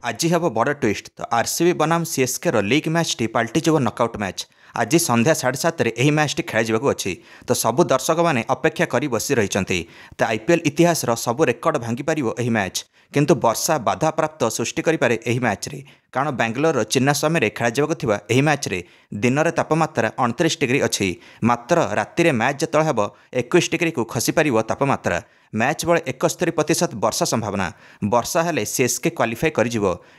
आज हम बड़ ट्विस्ट तो आरसीबी बनाम सीएसके लीग मैच टी पलटि नकआउट मैच। आज संध्या 7:30 यह मैच टी खेल अच्छी तो सबू दर्शक मैंने अपेक्षा कर बसी रही तो आईपीएल इतिहास सबू रेकर्ड भांगी यह मैच किंतु वर्षा बाधा प्राप्त सृष्टि करें यह मैच रे कारण बेंगलोर चिन्नास्वामी खेल मैच रे दिन में तापमात्रा 29 डिग्री अच्छी मात्र राति मैच जो हम 21 डिग्री को खसीपर तापमात्रा मैच बेले 71% वर्षा संभावना वर्षा हेले सीएसके क्वालिफाई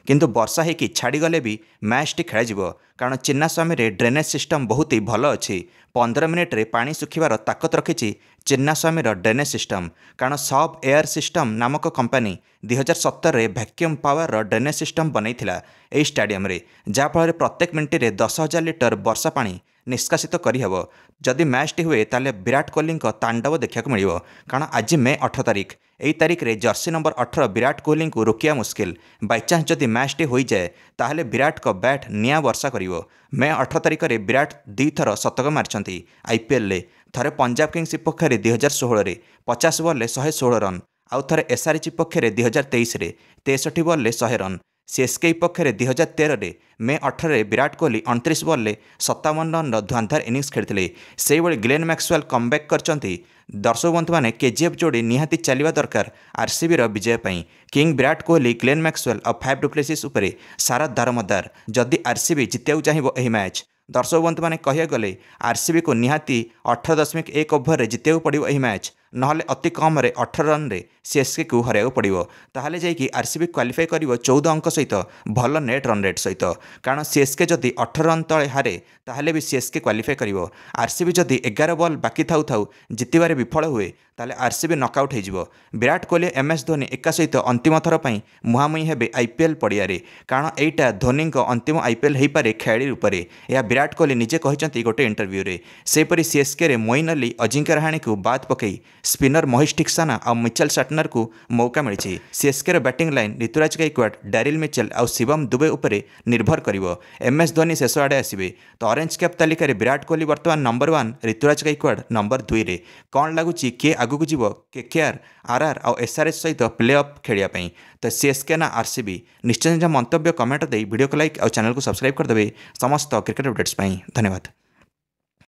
किंतु वर्षा होकि छाड़गले भी मैच टी खेल कारण चिन्नास्वामी रे ड्रेनेज सिस्टम बहुत ही भल अच्छी 15 मिनिट रे पानी सुखिबार ताकत रखिछि चिन्नास्वामी ड्रेनेज सिस्टम कारण सब एयर सिस्टम नामक कंपनी 2017 रे वैक्यूम पावर ड्रेनेज सिस्टम बनईथिला एही स्टाडियम रे जाफल प्रत्येक मिनिट रे 10,000 लिटर वर्षा पानी निष्कासित करहब जदि मैच टी हुए ताले विराट कोहली तांडव देखा मिल कारण आज मे 8 तारिख यही तारिख रे जर्सी नंबर 18 विराट कोहली को रोकिया मुस्किल बाईचान्स जदि मैच टी हो जाए ताहले विराट को बैट निया वर्षा करिवो। मे 18 तारिख में विराट 2 थर शतक मारिछंती आईपीएल रे थरे पंजाब किंग्स पक्षरे 2016 रे 50 बॉल 116 रन आउ थरे एसआरएच पक्षरे 2023 रे 63 बॉल 100 रन सीएसके पक्षरे 2013 रे मे 18 विराट कोहली 29 बॉल 57 रन धुआंधार इनिंग्स खेलते से ग्लेन मैक्सवेल कमबैक करचंती। दर्शक बंधु मैंने केजीएफ जोड़ी निहाती चलवा दरकार आरसीबी विजय पाई king Virat Kohli Glenn Maxwell और फैफ डु प्लेसिस उपरे सारा दारमदार जदि आरसीबी जितिया चाहिए यह मैच दर्शक बंधु मैंने कह गले आरसीबी को निहाती 18.1 ओभर जितिया पड़ो यह मैच नहले अति कम 18 रन रे सीएसके को हर पड़ो ताहले जाइए आरसीबी क्वालिफाई कर 14 अंक सहित भल नेट रन रेट सहित कारण सीएसके जदि 18 रन तले हारे ताहले भी सीएसके क्वालिफाई कर आरसीबी जदि 11 बॉल बाकी थाउ थाउ जितबारे विफल हुए ताले आरसीबी नकआउट हो विराट कोहली एमएस धोनी एका सहित अंतिम थर पर मुहांमुही हेबे आईपीएल पड़िया कारण एटा धोनी अंतिम आईपीएल हो पारे खेलाड़ी रूप में यह विराट कोहली निजे कहते गोटे इंटरव्यू रे सेपरी सीएसके रे मोइन अली अजिंक्य रहाणे को बाद पकई स्पिनर महेश टिक्साना और मिचेल साटनर को मौका मिली CSK batting line Ruturaj Gaikwad Daryl Mitchell और शिवम दुबे उपरे निर्भर करिवो एमएस धोनी शेष आड़े आसवे तो ऑरेंज कैप तालिकार विराट कोहली बर्तमान नंबर 1 ऋतुराज गायकवाड नंबर 2 रे कौन लगुच किए आगू जीव केकेआर आरआर और एसआरएच सहित प्ले ऑफ खेलिया तो सीएसके ना आरसीबी निश्चय निज मंतव्य कमेंट दे वीडियो को लाइक और चैनल को सब्सक्राइब करदे समस्त क्रिकेट अपडेट्स धन्यवाद।